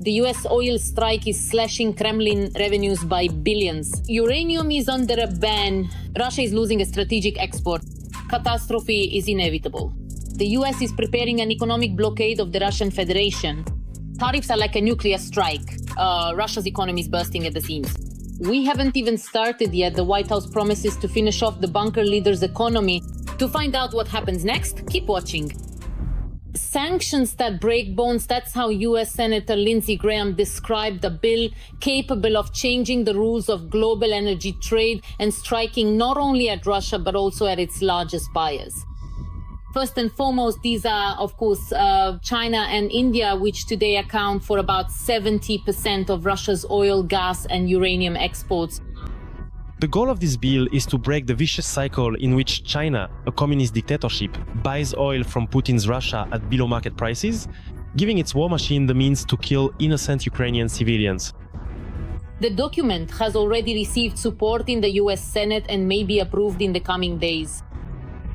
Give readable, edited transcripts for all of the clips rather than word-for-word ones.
The US oil strike is slashing Kremlin revenues by billions. Uranium is under a ban. Russia is losing a strategic export. Catastrophe is inevitable. The US is preparing an economic blockade of the Russian Federation. Tariffs are like a nuclear strike. Russia's economy is bursting at the seams. We haven't even started yet. The White House promises to finish off the bunker leader's economy. To find out what happens next, keep watching. Sanctions that break bones, that's how US Senator Lindsey Graham described a bill capable of changing the rules of global energy trade and striking not only at Russia, but also at its largest buyers. First and foremost, these are, of course, China and India, which today account for about 70% of Russia's oil, gas, and uranium exports. The goal of this bill is to break the vicious cycle in which China, a communist dictatorship, buys oil from Putin's Russia at below market prices, giving its war machine the means to kill innocent Ukrainian civilians. The document has already received support in the US Senate and may be approved in the coming days.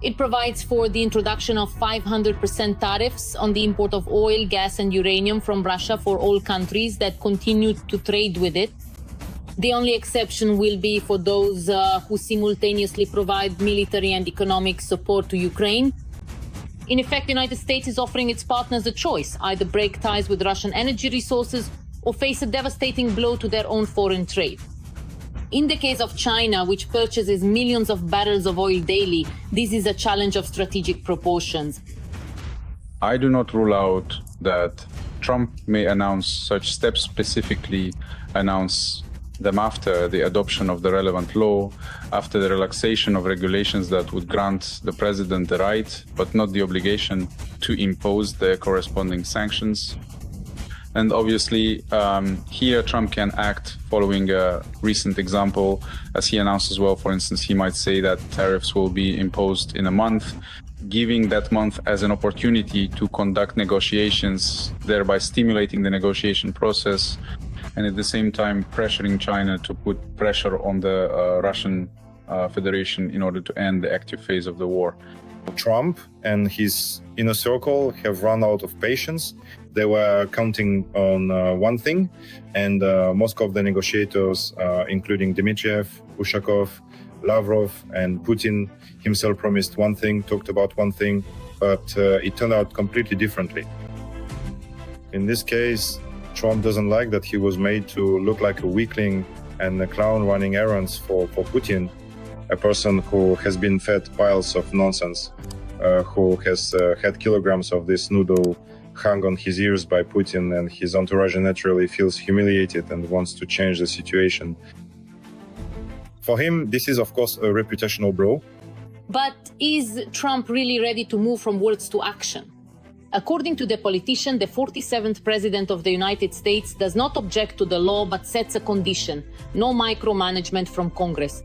It provides for the introduction of 500% tariffs on the import of oil, gas, and uranium from Russia for all countries that continue to trade with it. The only exception will be for those who simultaneously provide military and economic support to Ukraine. In effect, the United States is offering its partners a choice: either break ties with Russian energy resources or face a devastating blow to their own foreign trade. In the case of China, which purchases millions of barrels of oil daily, this is a challenge of strategic proportions. I do not rule out that Trump may announce such steps, specifically announce them after the adoption of the relevant law, after the relaxation of regulations that would grant the president the right, but not the obligation, to impose the corresponding sanctions. And obviously, here Trump can act following a recent example, as he announced as well. For instance, he might say that tariffs will be imposed in a month, giving that month as an opportunity to conduct negotiations, thereby stimulating the negotiation process, and at the same time pressuring China to put pressure on the Russian Federation in order to end the active phase of the war. Trump and his inner circle have run out of patience. They were counting on one thing, and most of the negotiators, including Dmitriev, Ushakov, Lavrov, and Putin himself, promised one thing, talked about one thing, but it turned out completely differently. In this case, Trump doesn't like that he was made to look like a weakling and a clown running errands for Putin, a person who has been fed piles of nonsense, who has had kilograms of this noodle hung on his ears by Putin, and his entourage naturally feels humiliated and wants to change the situation. For him, this is, of course, a reputational blow. But is Trump really ready to move from words to action? According to the politician, the 47th President of the United States does not object to the law, but sets a condition: no micromanagement from Congress.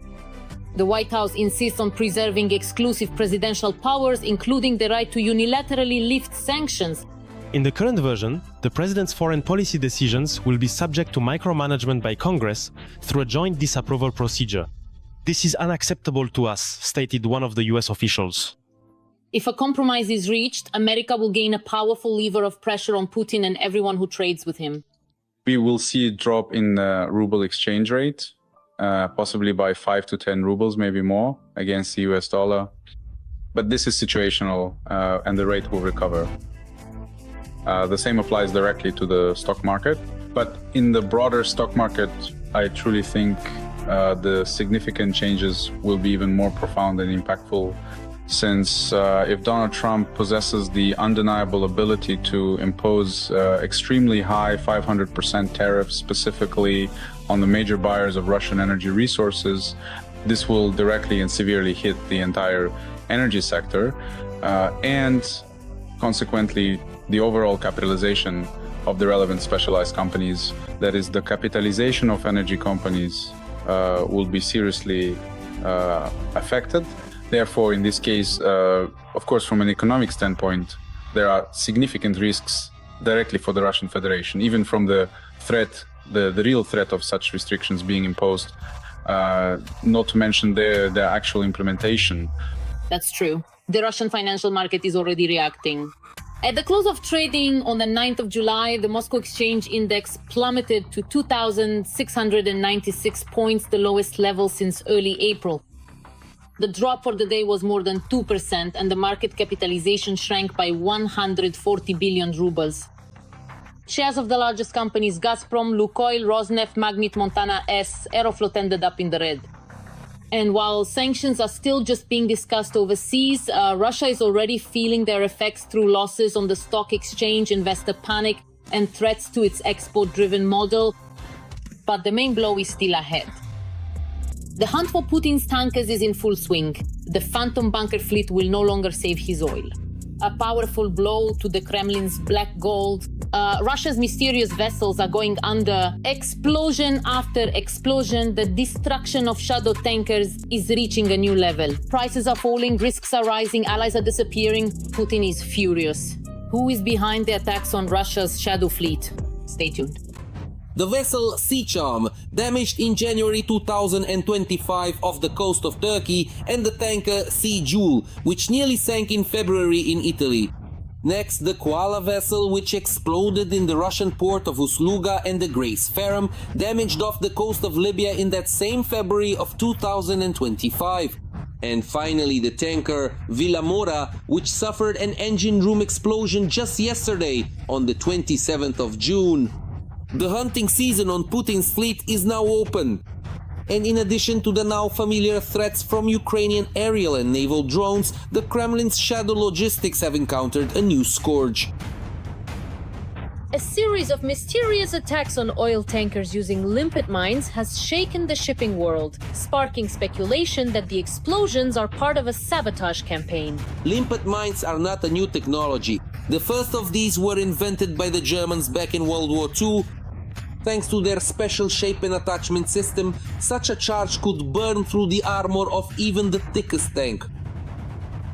The White House insists on preserving exclusive presidential powers, including the right to unilaterally lift sanctions. In the current version, the president's foreign policy decisions will be subject to micromanagement by Congress through a joint disapproval procedure. This is unacceptable to us, stated one of the US officials. If a compromise is reached, America will gain a powerful lever of pressure on Putin and everyone who trades with him. We will see a drop in the ruble exchange rate, possibly by 5 to 10 rubles, maybe more, against the US dollar. But this is situational, and the rate will recover. The same applies directly to the stock market. But in the broader stock market, I truly think the significant changes will be even more profound and impactful, since if Donald Trump possesses the undeniable ability to impose extremely high 500% tariffs, specifically on the major buyers of Russian energy resources, this will directly and severely hit the entire energy sector, and consequently the overall capitalization of the relevant specialized companies. That is, the capitalization of energy companies will be seriously affected. Therefore, in this case, of course, from an economic standpoint, there are significant risks directly for the Russian Federation, even from the threat, the real threat of such restrictions being imposed, not to mention their actual implementation. That's true. The Russian financial market is already reacting. At the close of trading on the 9th of July, the Moscow Exchange Index plummeted to 2,696 points, the lowest level since early April. The drop for the day was more than 2%, and the market capitalization shrank by 140 billion rubles. Shares of the largest companies, Gazprom, Lukoil, Rosneft, Magnit, Montana S, Aeroflot ended up in the red. And while sanctions are still just being discussed overseas, Russia is already feeling their effects through losses on the stock exchange, investor panic, and threats to its export-driven model. But the main blow is still ahead. The hunt for Putin's tankers is in full swing. The phantom bunker fleet will no longer save his oil. A powerful blow to the Kremlin's black gold. Russia's mysterious vessels are going under. Explosion after explosion, the destruction of shadow tankers is reaching a new level. Prices are falling, risks are rising, allies are disappearing. Putin is furious. Who is behind the attacks on Russia's shadow fleet? Stay tuned. The vessel Sea Charm, damaged in January 2025 off the coast of Turkey, and the tanker Sea Jewel, which nearly sank in February in Italy. Next, the Koala vessel, which exploded in the Russian port of Usluga, and the Grace Ferrum, damaged off the coast of Libya in that same February of 2025. And finally, the tanker Villa Mora, which suffered an engine room explosion just yesterday, on the 27th of June. The hunting season on Putin's fleet is now open. And in addition to the now familiar threats from Ukrainian aerial and naval drones, the Kremlin's shadow logistics have encountered a new scourge. A series of mysterious attacks on oil tankers using limpet mines has shaken the shipping world, sparking speculation that the explosions are part of a sabotage campaign. Limpet mines are not a new technology. The first of these were invented by the Germans back in World War II. Thanks to their special shape and attachment system, such a charge could burn through the armor of even the thickest tank.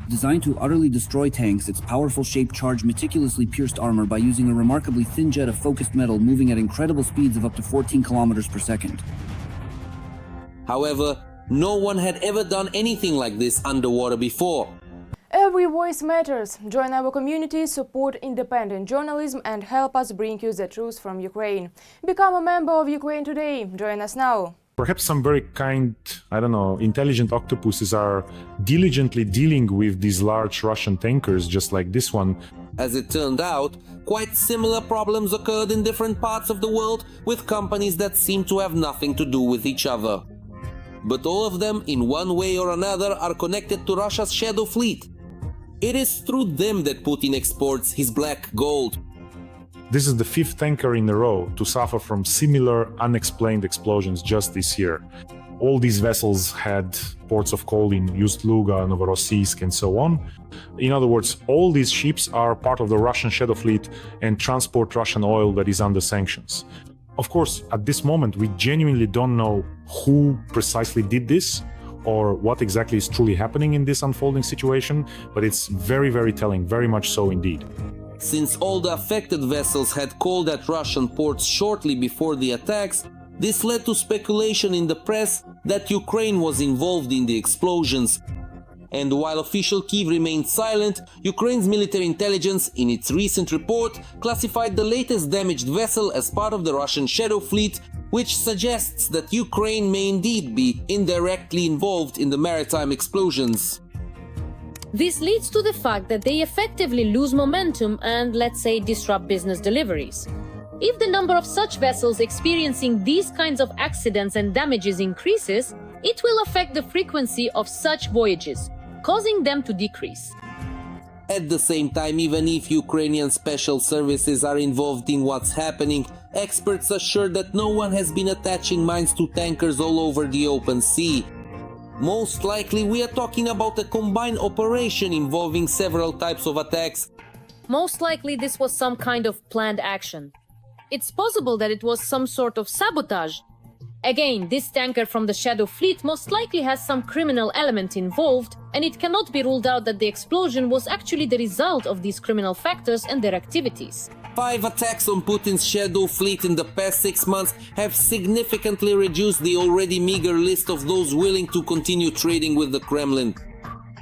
Designed to utterly destroy tanks, its powerful shape charge meticulously pierced armor by using a remarkably thin jet of focused metal moving at incredible speeds of up to 14 kilometers per second. However, no one had ever done anything like this underwater before. Every voice matters. Join our community, support independent journalism and help us bring you the truth from Ukraine. Become a member of Ukraine today. Join us now. Perhaps some very kind, intelligent octopuses are diligently dealing with these large Russian tankers, just like this one. As it turned out, quite similar problems occurred in different parts of the world with companies that seem to have nothing to do with each other. But all of them, in one way or another, are connected to Russia's shadow fleet. It is through them that Putin exports his black gold. This is the fifth tanker in a row to suffer from similar unexplained explosions just this year. All these vessels had ports of call in Ust-Luga, Novorossiysk, and so on. In other words, all these ships are part of the Russian shadow fleet and transport Russian oil that is under sanctions. Of course, at this moment, we genuinely don't know who precisely did this or what exactly is truly happening in this unfolding situation, but it's very, very telling, very much so indeed. Since all the affected vessels had called at Russian ports shortly before the attacks, this led to speculation in the press that Ukraine was involved in the explosions. And while official Kyiv remained silent, Ukraine's military intelligence, in its recent report, classified the latest damaged vessel as part of the Russian shadow fleet, which suggests that Ukraine may indeed be indirectly involved in the maritime explosions. This leads to the fact that they effectively lose momentum and, let's say, disrupt business deliveries. If the number of such vessels experiencing these kinds of accidents and damages increases, it will affect the frequency of such voyages, causing them to decrease. At the same time, even if Ukrainian special services are involved in what's happening, experts assure that no one has been attaching mines to tankers all over the open sea. Most likely, we are talking about a combined operation involving several types of attacks. Most likely this was some kind of planned action. It's possible that it was some sort of sabotage. Again, this tanker from the Shadow Fleet most likely has some criminal element involved, and it cannot be ruled out that the explosion was actually the result of these criminal factors and their activities. 5 attacks on Putin's Shadow Fleet in the past 6 months have significantly reduced the already meager list of those willing to continue trading with the Kremlin.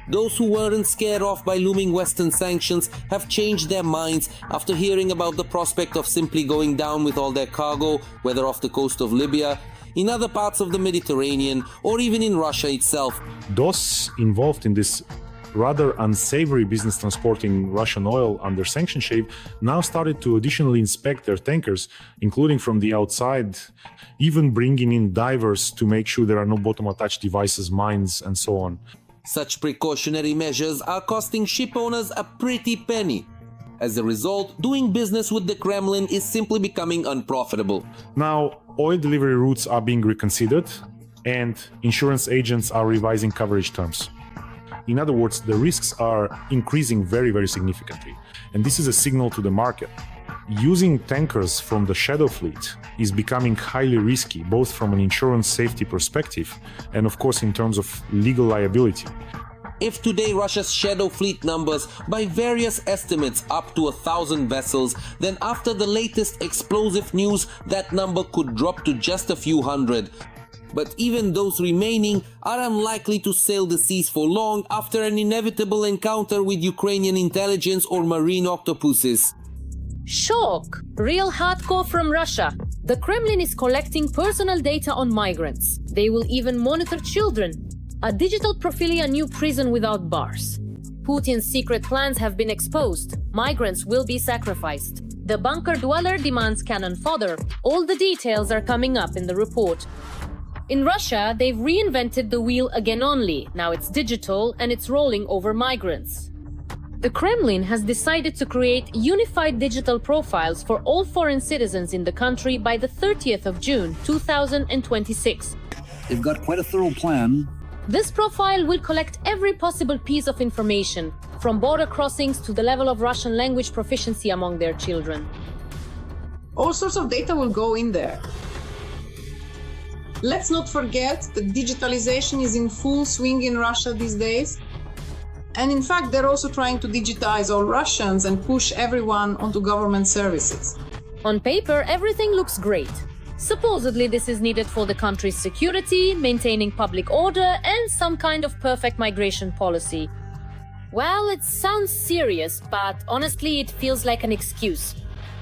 Those who weren't scared off by looming Western sanctions have changed their minds after hearing about the prospect of simply going down with all their cargo, whether off the coast of Libya, in other parts of the Mediterranean, or even in Russia itself. Those involved in this rather unsavory business transporting Russian oil under sanction shape now started to additionally inspect their tankers, including from the outside, even bringing in divers to make sure there are no bottom-attached devices, mines, and so on. Such precautionary measures are costing ship owners a pretty penny. As a result, doing business with the Kremlin is simply becoming unprofitable. Now, oil delivery routes are being reconsidered, and insurance agents are revising coverage terms. In other words, the risks are increasing very, very significantly. And this is a signal to the market. Using tankers from the shadow fleet is becoming highly risky, both from an insurance safety perspective and, of course, in terms of legal liability. If today Russia's shadow fleet numbers by various estimates up to 1,000 vessels, then after the latest explosive news, that number could drop to just a few hundred. But even those remaining are unlikely to sail the seas for long after an inevitable encounter with Ukrainian intelligence or marine octopuses. Shock! Real hardcore from Russia. The Kremlin is collecting personal data on migrants. They will even monitor children. A digital prophilia new prison without bars. Putin's secret plans have been exposed. Migrants will be sacrificed. The bunker dweller demands cannon fodder. All the details are coming up in the report. In Russia, they've reinvented the wheel again only. Now it's digital and it's rolling over migrants. The Kremlin has decided to create unified digital profiles for all foreign citizens in the country by the 30th of June, 2026. They've got quite a thorough plan. This profile will collect every possible piece of information, from border crossings to the level of Russian language proficiency among their children. All sorts of data will go in there. Let's not forget that digitalization is in full swing in Russia these days. And in fact, they're also trying to digitize all Russians and push everyone onto government services. On paper, everything looks great. Supposedly, this is needed for the country's security, maintaining public order, and some kind of perfect migration policy. Well, it sounds serious, but honestly, it feels like an excuse.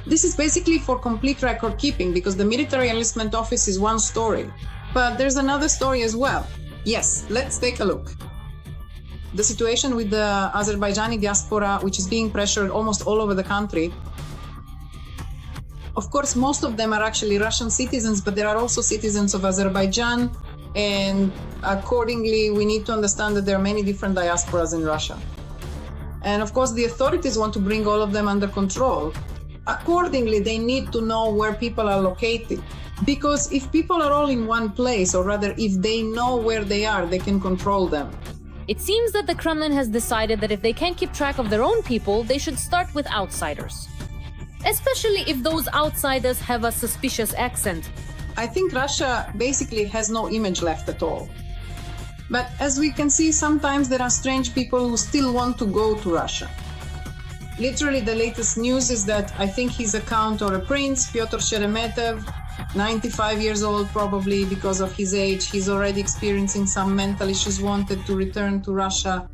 This is basically for complete record keeping, because the military enlistment office is one story. But there's another story as well. Yes, let's take a look. The situation with the Azerbaijani diaspora, which is being pressured almost all over the country. Of course, most of them are actually Russian citizens, but there are also citizens of Azerbaijan. And accordingly, we need to understand that there are many different diasporas in Russia. And of course, the authorities want to bring all of them under control. Accordingly, they need to know where people are located. Because if people are all in one place, or rather, if they know where they are, they can control them. It seems that the Kremlin has decided that if they can't keep track of their own people, they should start with outsiders. Especially if those outsiders have a suspicious accent. I think Russia basically has no image left at all. But as we can see, sometimes there are strange people who still want to go to Russia. Literally, the latest news is that I think his account, or a prince, Pyotr Sheremetev, 95 years old probably because of his age, he's already experiencing some mental issues, wanted to return to Russia.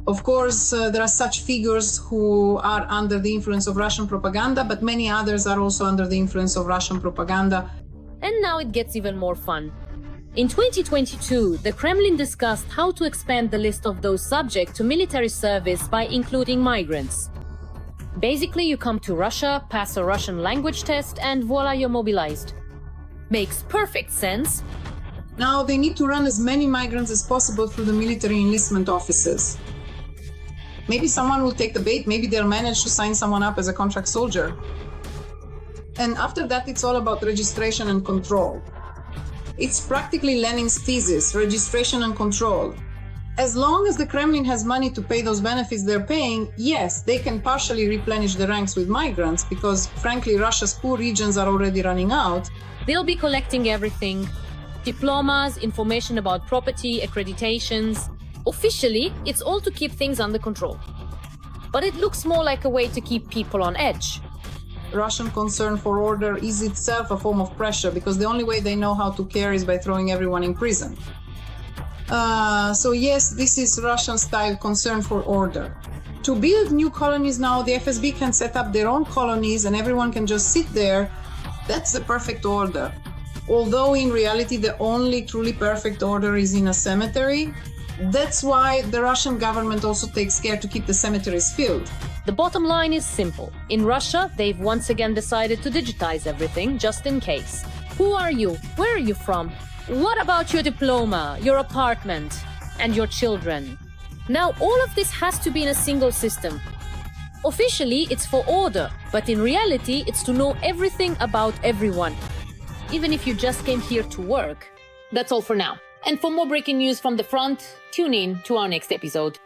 Of course, there are such figures who are under the influence of Russian propaganda, but many others are also under the influence of Russian propaganda. And now it gets even more fun. In 2022, the Kremlin discussed how to expand the list of those subject to military service by including migrants. Basically, you come to Russia, pass a Russian language test, and voila, you're mobilized. Makes perfect sense. Now they need to run as many migrants as possible through the military enlistment offices. Maybe someone will take the bait, maybe they'll manage to sign someone up as a contract soldier. And after that, it's all about registration and control. It's practically Lenin's thesis, registration and control. As long as the Kremlin has money to pay those benefits they're paying, yes, they can partially replenish the ranks with migrants because, frankly, Russia's poor regions are already running out. They'll be collecting everything. Diplomas, information about property, accreditations. Officially, it's all to keep things under control. But it looks more like a way to keep people on edge. Russian concern for order is itself a form of pressure because the only way they know how to care is by throwing everyone in prison. So yes, this is Russian-style concern for order. To build new colonies now, the FSB can set up their own colonies and everyone can just sit there. That's the perfect order. Although in reality, the only truly perfect order is in a cemetery. That's why the Russian government also takes care to keep the cemeteries filled. The bottom line is simple. In Russia, they've once again decided to digitize everything, just in case. Who are you? Where are you from? What about your diploma, your apartment, and your children? Now, all of this has to be in a single system. Officially, it's for order, but in reality, it's to know everything about everyone, even if you just came here to work. That's all for now. And for more breaking news from the front, tune in to our next episode.